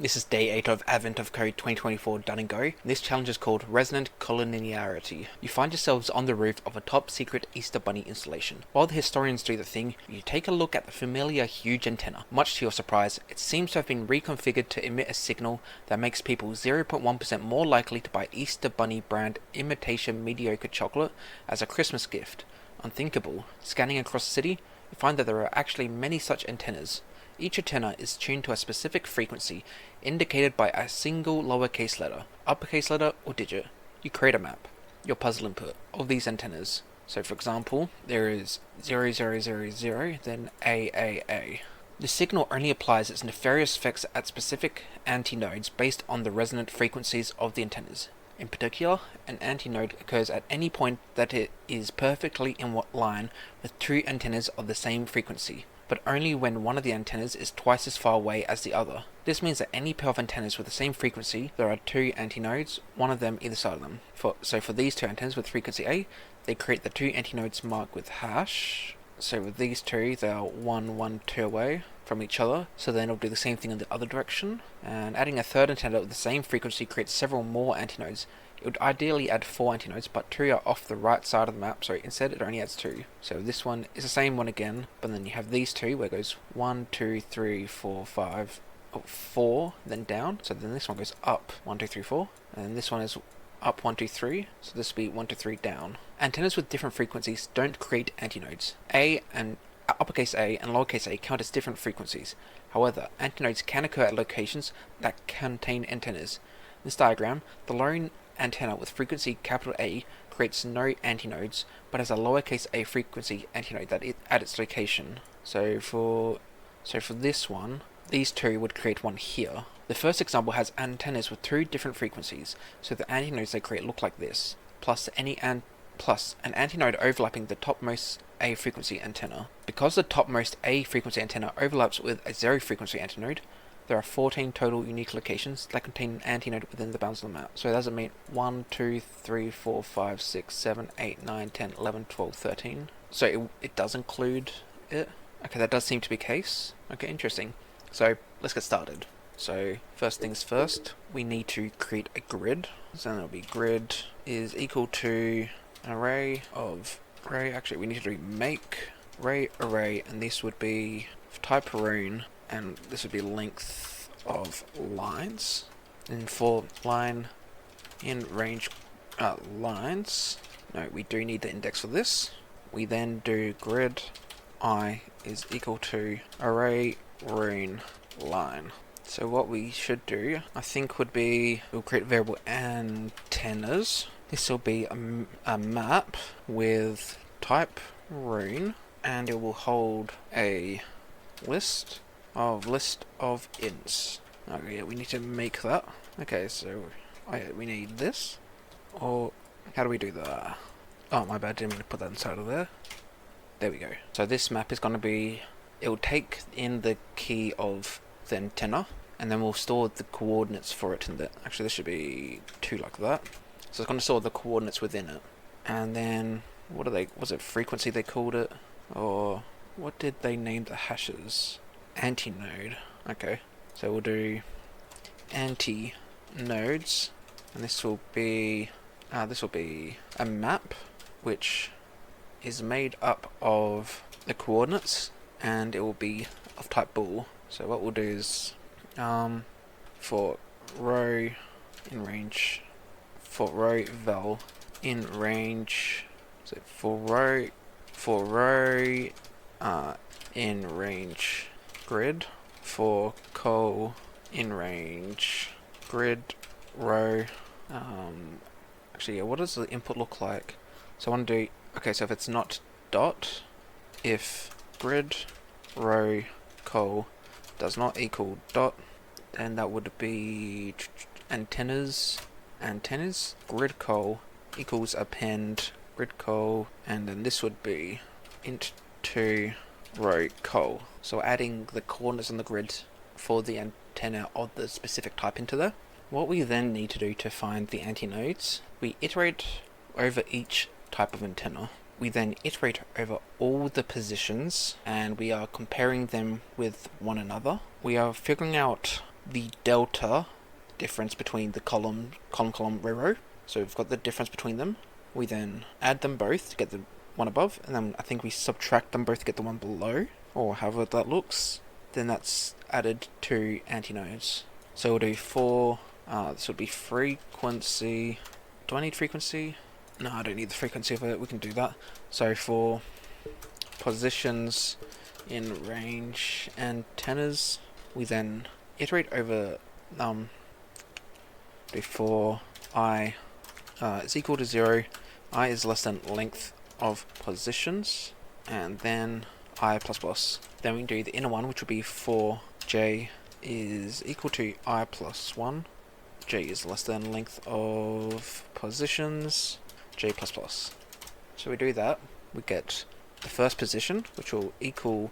This is day 8 of Advent of Code 2024 Done & Go. This challenge is called Resonant Collinearity. You find yourselves on the roof of a top secret Easter Bunny installation. While the historians do the thing, you take a look at the familiar huge antenna. Much to your surprise, it seems to have been reconfigured to emit a signal that makes people 0.1% more likely to buy Easter Bunny brand imitation mediocre chocolate as a Christmas gift. Unthinkable. Scanning across the city, you find that there are actually many such antennas. Each antenna is tuned to a specific frequency, indicated by a single lowercase letter, uppercase letter, or digit. You create a map, your puzzle input, of these antennas. So for example, there is 0000, then AAA. The signal only applies its nefarious effects at specific antinodes based on the resonant frequencies of the antennas. In particular, an antinode occurs at any point that it is perfectly in line with two antennas of the same frequency, but only when one of the antennas is twice as far away as the other. This means that any pair of antennas with the same frequency, there are two antinodes, one of them either side of them. So for these two antennas with frequency A, they create the two antinodes marked with hash. So with these two, they are 1, 1, 2 away from each other, so then it'll do the same thing in the other direction. And adding a third antenna with the same frequency creates several more antinodes. It would ideally add 4 antinodes, but 2 are off the right side of the map, so instead it only adds 2. So this one is the same one again, but then you have these two where it goes 1, 2, 3, 4, 5, 4, then down. So then this one goes up 1, 2, 3, 4, and then this one is up 1, 2, 3, so this will be 1, 2, 3 down. Antennas with different frequencies don't create antinodes. A and uppercase A and lowercase a count as different frequencies. However, antinodes can occur at locations that contain antennas. In this diagram, the lone antenna with frequency capital A creates no antinodes, but has a lowercase a frequency antinode at its location. So for this one, these two would create one here. The first example has antennas with two different frequencies, so the antinodes they create look like this, plus an antinode overlapping the topmost A frequency antenna. Because the topmost A frequency antenna overlaps with a 0 frequency antinode, there are 14 total unique locations that contain an antinode within the bounds of the map. So that doesn't mean 1, 2, 3, 4, 5, 6, 7, 8, 9, 10, 11, 12, 13. So it does include it. Okay, that does seem to be the case. Okay, interesting. So let's get started. So first things first, we need to create a grid. So that'll be grid is equal to an array, actually we need to do make array, and this would be type rune, and this would be length of lines. And for line in range lines, no, we do need the index for this. We then do grid I is equal to array rune line. So what we should do, I think, would be we'll create variable antennas. This will be a map with type rune, and it will hold a list of ints. Okay, we need to make that. Okay, so we need this, or how do we do that? Oh, my bad, didn't mean to put that inside of there. There we go. So this map is going to be, it will take in the key of the antenna, and then we'll store the coordinates for it in there. Actually, this should be 2 like that. So it's going to store the coordinates within it. And then, was it frequency they called it? Or what did they name the hashes? Antinode. Okay, so we'll do antinodes, and this will be a map which is made up of the coordinates, and it will be of type bool. So what we'll do is for row in range, for row val in range, so for row in range grid, for col in range grid row. Actually, yeah, what does the input look like? So I want to do, okay, so if it's not dot, if grid row col does not equal dot, then that would be antennas grid col equals append grid col, and then this would be int to row col. So adding the coordinates on the grid for the antenna of the specific type into there. What we then need to do to find the antinodes, we iterate over each type of antenna. We then iterate over all the positions, and we are comparing them with one another. We are figuring out the delta difference between the column, row. So we've got the difference between them. We then add them both to get the one above, and then I think we subtract them both to get the one below, or however that looks. Then that's added to antinodes. So we'll do for, this would be frequency. Do I need frequency? No, I don't need the frequency of it, we can do that. So for positions in range antennas, we then iterate over before I is equal to 0, I is less than length of positions, and then I plus plus. Then we can do the inner one, which would be for j is equal to I plus 1, j is less than length of positions, j plus plus. So we do that, we get the first position, which will equal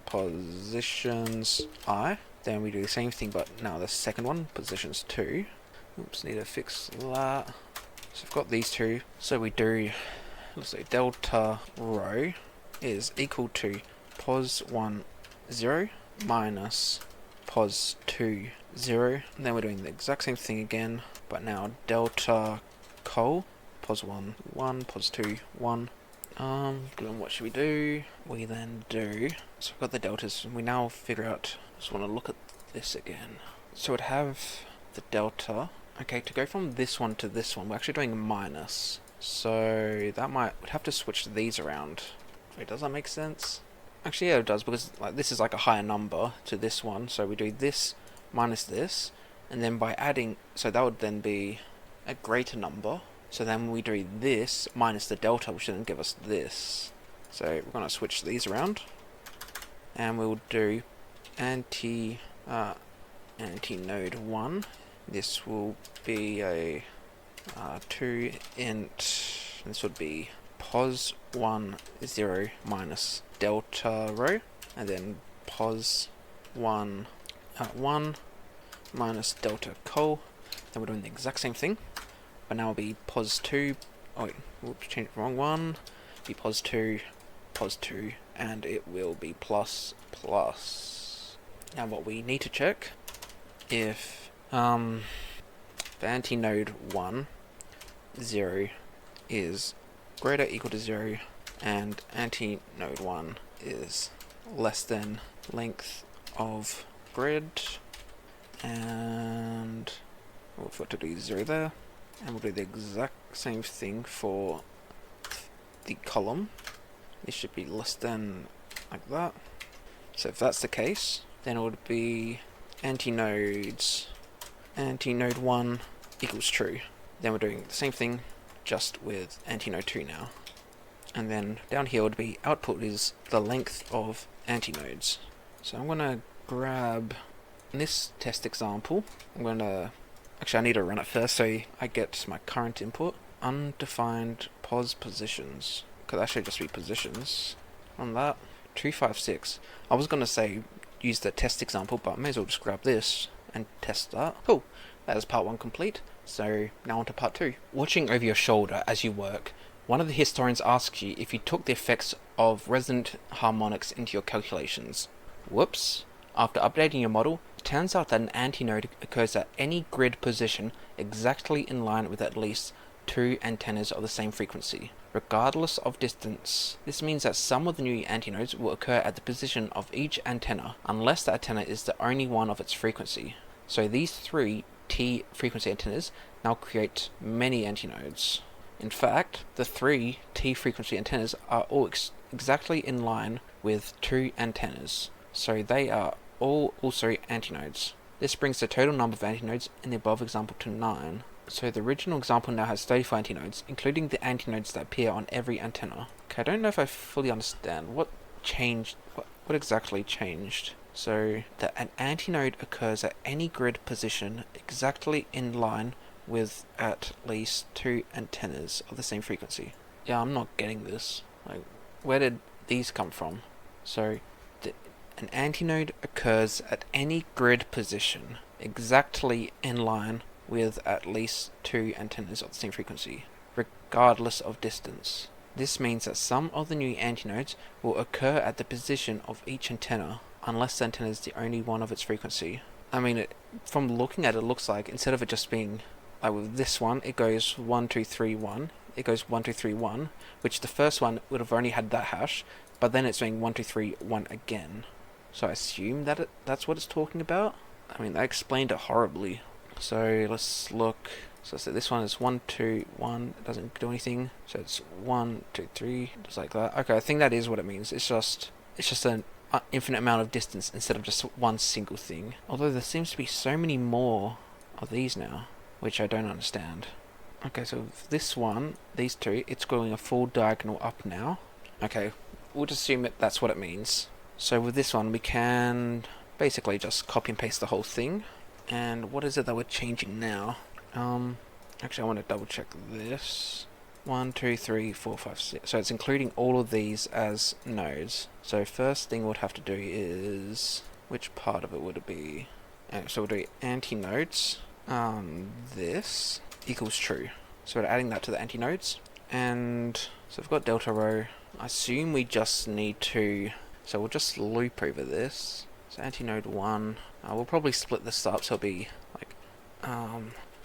positions I. Then we do the same thing, but now the second one, positions 2. Oops, need to fix that. So I've got these two. So we do, let's say delta row is equal to pos 1 0 minus pos 2 0. And then we're doing the exact same thing again, but now delta col pos 1 1 pos 2 1. What should we do? We then do, so we've got the deltas, and we now figure out, just want to look at this again. So we'd have the delta, okay, to go from this one to this one, we're actually doing minus. So that we'd have to switch these around. Wait, does that make sense? Actually, yeah, it does, because like this is like a higher number to this one, so we do this minus this, and then by adding, so that would then be a greater number. So then we do this minus the delta, which then give us this. So we're going to switch these around, and we'll do anti-node 1. This will be a 2 int, and this would be pos 1 0 minus delta row, and then pos 1 1 minus delta col. Then we're doing the exact same thing, but now it'll be pos 2, oh wait, whoops, changed the wrong one, be pos 2, and it will be plus plus. Now what we need to check, if the antinode 1, 0 is greater or equal to 0, and antinode 1 is less than length of grid, and we'll have to do 0 there. And we'll do the exact same thing for the column. This should be less than like that. So if that's the case, then it would be antinode 1 equals true. Then we're doing the same thing, just with antinode 2 now. And then down here would be output is the length of antinodes. So I'm going to grab this test example. Actually, I need to run it first so I get my current input. Undefined pos positions. Could actually just be positions on that. 256. I was going to say use the test example, but I may as well just grab this and test that. Cool. That is part 1 complete. So now on to part 2. Watching over your shoulder as you work, one of the historians asks you if you took the effects of resonant harmonics into your calculations. Whoops. After updating your model, it turns out that an antinode occurs at any grid position exactly in line with at least 2 antennas of the same frequency, regardless of distance. This means that some of the new antinodes will occur at the position of each antenna, unless the antenna is the only one of its frequency. So these 3 T frequency antennas now create many antinodes. In fact, the 3 T frequency antennas are all exactly in line with 2 antennas, so they are all also antinodes. This brings the total number of antinodes in the above example to 9. So the original example now has 35 antinodes, including the antinodes that appear on every antenna. Okay, I don't know if I fully understand what changed, what exactly changed. So that an antinode occurs at any grid position exactly in line with at least 2 antennas of the same frequency. Yeah, I'm not getting this. Like, where did these come from? So an antinode occurs at any grid position exactly in line with at least 2 antennas of the same frequency, regardless of distance. This means that some of the new antinodes will occur at the position of each antenna, unless the antenna is the only one of its frequency. I mean, from looking at it, it looks like instead of it just being like with this one, it goes 1 2 3 1. It goes 1 2 3 1, which the first one would have only had that hash, but then it's doing 1 2 3 1 again. So I assume that that's what it's talking about. I mean, they explained it horribly. So let's look. So this one is 1 2 1. It doesn't do anything. So it's 1 2 3, just like that. Okay, I think that is what it means. It's just an infinite amount of distance instead of just one single thing. Although there seems to be so many more of these now, which I don't understand. Okay, so this one, these two, it's going a full diagonal up now. Okay, we'll just assume that's what it means. So with this one, we can basically just copy and paste the whole thing. And what is it that we're changing now? Actually, I want to double check this. 1 2 3 4 5 6. So it's including all of these as nodes. So first thing we'll have to do is, which part of it would it be? So we'll do anti-nodes. This equals true. So we're adding that to the anti-nodes. And so we've got delta row. I assume we just need to, so we'll just loop over this. So anti-node 1. We'll probably split this up so it'll be like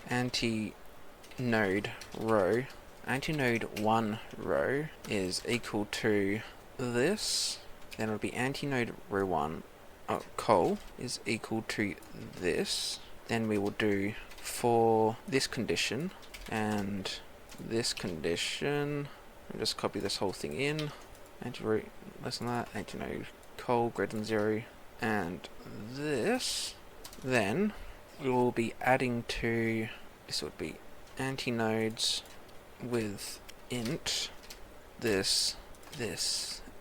anti-node row. Anti-node 1 row is equal to this. Then it'll be anti-node row 1 col is equal to this. Then we will do for this condition and this condition. I'll just copy this whole thing in. Anti-row less than that. Anti-node col greater than 0. And this. Then we will be adding to, this would be anti-nodes with int this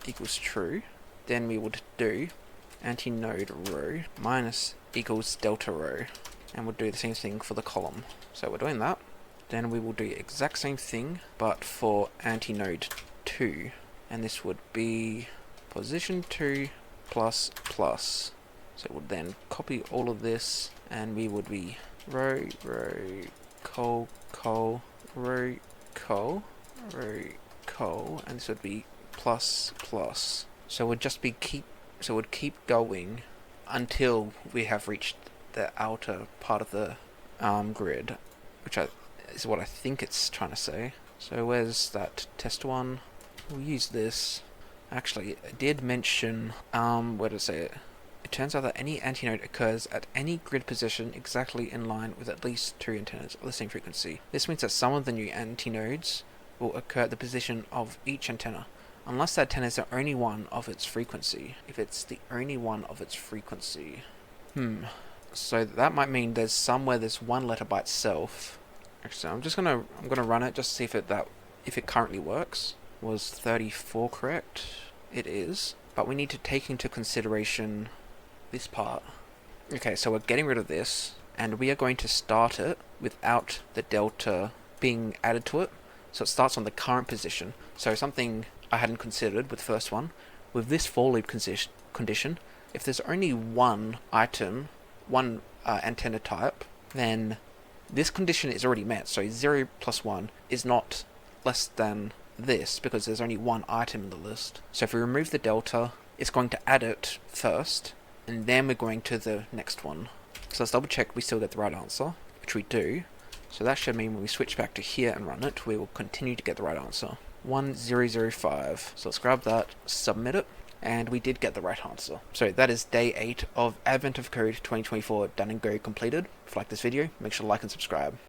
equals true. Then we would do anti-node row minus equals delta row, and we'll do the same thing for the column. So we're doing that. Then we will do the exact same thing but for anti-node 2, and this would be position 2 plus plus. So we'll then copy all of this, and we would be row col row col row, and this would be plus plus. So we'd just be keep going until we have reached the outer part of the grid, which is what I think it's trying to say. So where's that test one? We'll use this. Actually, I did mention, where did I say it? It turns out that any antinode occurs at any grid position exactly in line with at least 2 antennas of the same frequency. This means that some of the new antinodes will occur at the position of each antenna, unless that antenna is the only one of its frequency. If it's the only one of its frequency. So that might mean there's somewhere there's one letter by itself. Actually, I'm gonna run it just to see if it currently works. Was 34 correct? It is, but we need to take into consideration this part. Okay, so we're getting rid of this, and we are going to start it without the delta being added to it. So it starts on the current position. So something I hadn't considered with the first one, with this for loop condition, if there's only one item, one antenna type, then this condition is already met. So 0 plus 1 is not less than this, because there's only one item in the list. So if we remove the delta, it's going to add it first, and then we're going to the next one. So let's double check we still get the right answer, which we do. So that should mean when we switch back to here and run it, we will continue to get the right answer. 1005. So let's grab that, submit it, and we did get the right answer. So that is day 8 of Advent of Code 2024 done and go completed. If you like this video, make sure to like and subscribe.